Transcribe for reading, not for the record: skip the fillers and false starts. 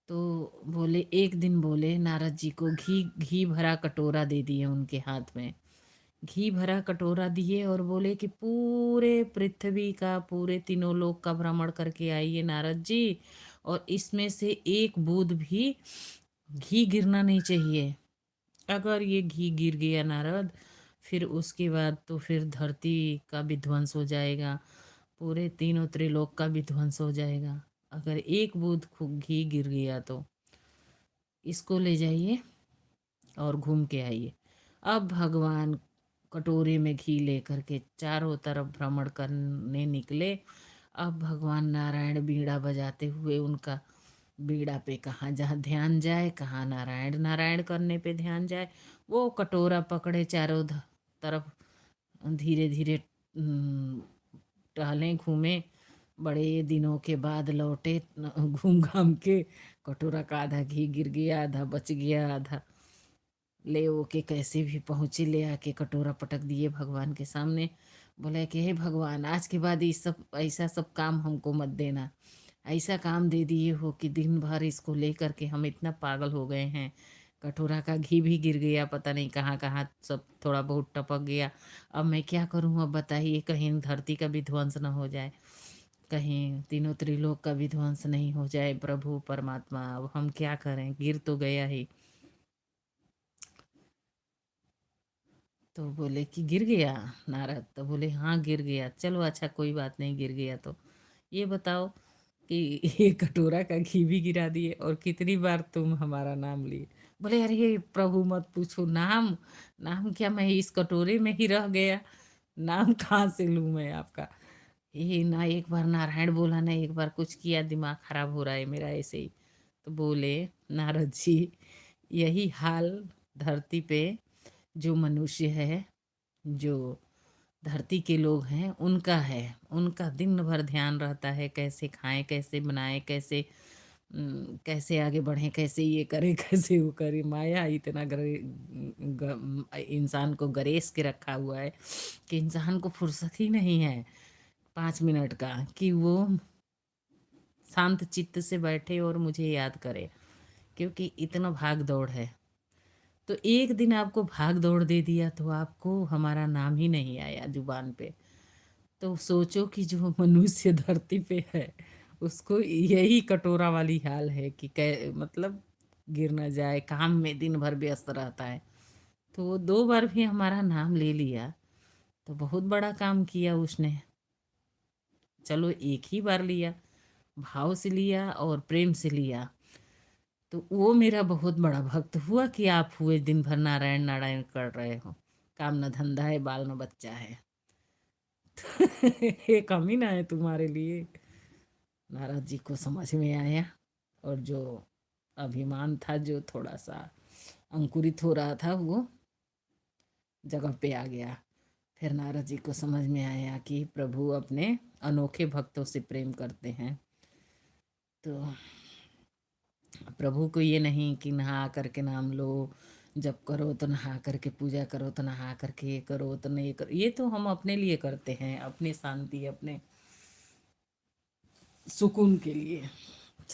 तो बोले, एक दिन बोले नारद जी को घी घी भरा कटोरा दे दिए उनके हाथ में। घी भरा कटोरा दिए और बोले कि पूरे पृथ्वी का, पूरे तीनों लोक का भ्रमण करके आइए नारद जी, और इसमें से एक बूंद भी घी गिरना नहीं चाहिए। अगर ये घी गिर गया नारद, फिर उसके बाद तो फिर धरती का भी ध्वंस हो जाएगा, पूरे तीनों त्रिलोक का भी ध्वंस हो जाएगा। अगर एक बूंद घी गिर गया तो इसको ले जाइए और घूम के आइए। अब भगवान कटोरे में घी लेकर के चारों तरफ भ्रमण करने निकले। अब भगवान नारायण बीड़ा बजाते हुए, उनका बीड़ा पे कहाँ जहाँ ध्यान जाए, कहाँ नारायण नारायण करने पे ध्यान जाए, वो कटोरा पकड़े चारों तरफ धीरे धीरे टहले घूमे। बड़े दिनों के बाद लौटे घूम घाम के। कटोरा का आधा घी गिर गया, आधा बच गया, आधा ले वो के कैसे भी पहुँचे, ले आके कटोरा पटक दिए भगवान के सामने। बोले कि हे भगवान, आज के बाद ये सब ऐसा सब काम हमको मत देना। ऐसा काम दे दिए हो कि दिन भर इसको लेकर के हम इतना पागल हो गए हैं। कटोरा का घी भी गिर गया, पता नहीं कहाँ कहाँ सब थोड़ा बहुत टपक गया। अब मैं क्या करूँ, अब बताइए, कहीं धरती का भी ध्वंस न हो जाए, कहीं तीनों त्रिलोक का भी ध्वंस नहीं हो जाए। प्रभु परमात्मा, अब हम क्या करें, गिर तो गया ही। तो बोले कि गिर गया नारद, तो बोले हाँ गिर गया। चलो अच्छा, कोई बात नहीं, गिर गया तो ये बताओ कि ये कटोरा का घी भी गिरा दिए और कितनी बार तुम हमारा नाम लिए। बोले अरे ये प्रभु मत पूछो, नाम नाम क्या, मैं इस कटोरे में ही रह गया, नाम कहाँ से लूँ मैं आपका। ये ना एक बार नारायण बोला, ना एक बार कुछ किया, दिमाग खराब हो रहा है मेरा ऐसे ही। तो बोले नारद जी, यही हाल धरती पे जो मनुष्य है, जो धरती के लोग हैं, उनका है। उनका दिन भर ध्यान रहता है कैसे खाएं, कैसे बनाएं, कैसे कैसे आगे बढ़ें, कैसे ये करें कैसे वो करें। माया इतना इंसान को गरेस के रखा हुआ है कि इंसान को फुर्सत ही नहीं है 5 मिनट का कि वो शांत चित्त से बैठे और मुझे याद करे, क्योंकि इतना भाग दौड़ है। तो एक दिन आपको भाग दौड़ दे दिया तो आपको हमारा नाम ही नहीं आया जुबान पे। तो सोचो कि जो मनुष्य धरती पे है, उसको यही कटोरा वाली हाल है कि मतलब गिर न जाए, काम में दिन भर व्यस्त रहता है। तो वो 2 बार भी हमारा नाम ले लिया तो बहुत बड़ा काम किया उसने। चलो एक ही बार लिया, भाव से लिया और प्रेम से लिया, तो वो मेरा बहुत बड़ा भक्त हुआ कि आप हुए दिन भर नारायण नारायण कर रहे हो, काम न धंधा है, बाल न बच्चा है। ये कमी ना है तुम्हारे लिए। नारद जी को समझ में आया, और जो अभिमान था, जो थोड़ा सा अंकुरित हो रहा था, वो जगह पे आ गया। फिर नारद जी को समझ में आया कि प्रभु अपने अनोखे भक्तों से प्रेम करते हैं। तो प्रभु को ये नहीं कि नहा करके नाम लो, जप करो तो नहा करके, पूजा करो तो नहा करके, ये करो तो नहीं करो। ये तो हम अपने लिए करते हैं, अपनी शांति, अपने सुकून के लिए।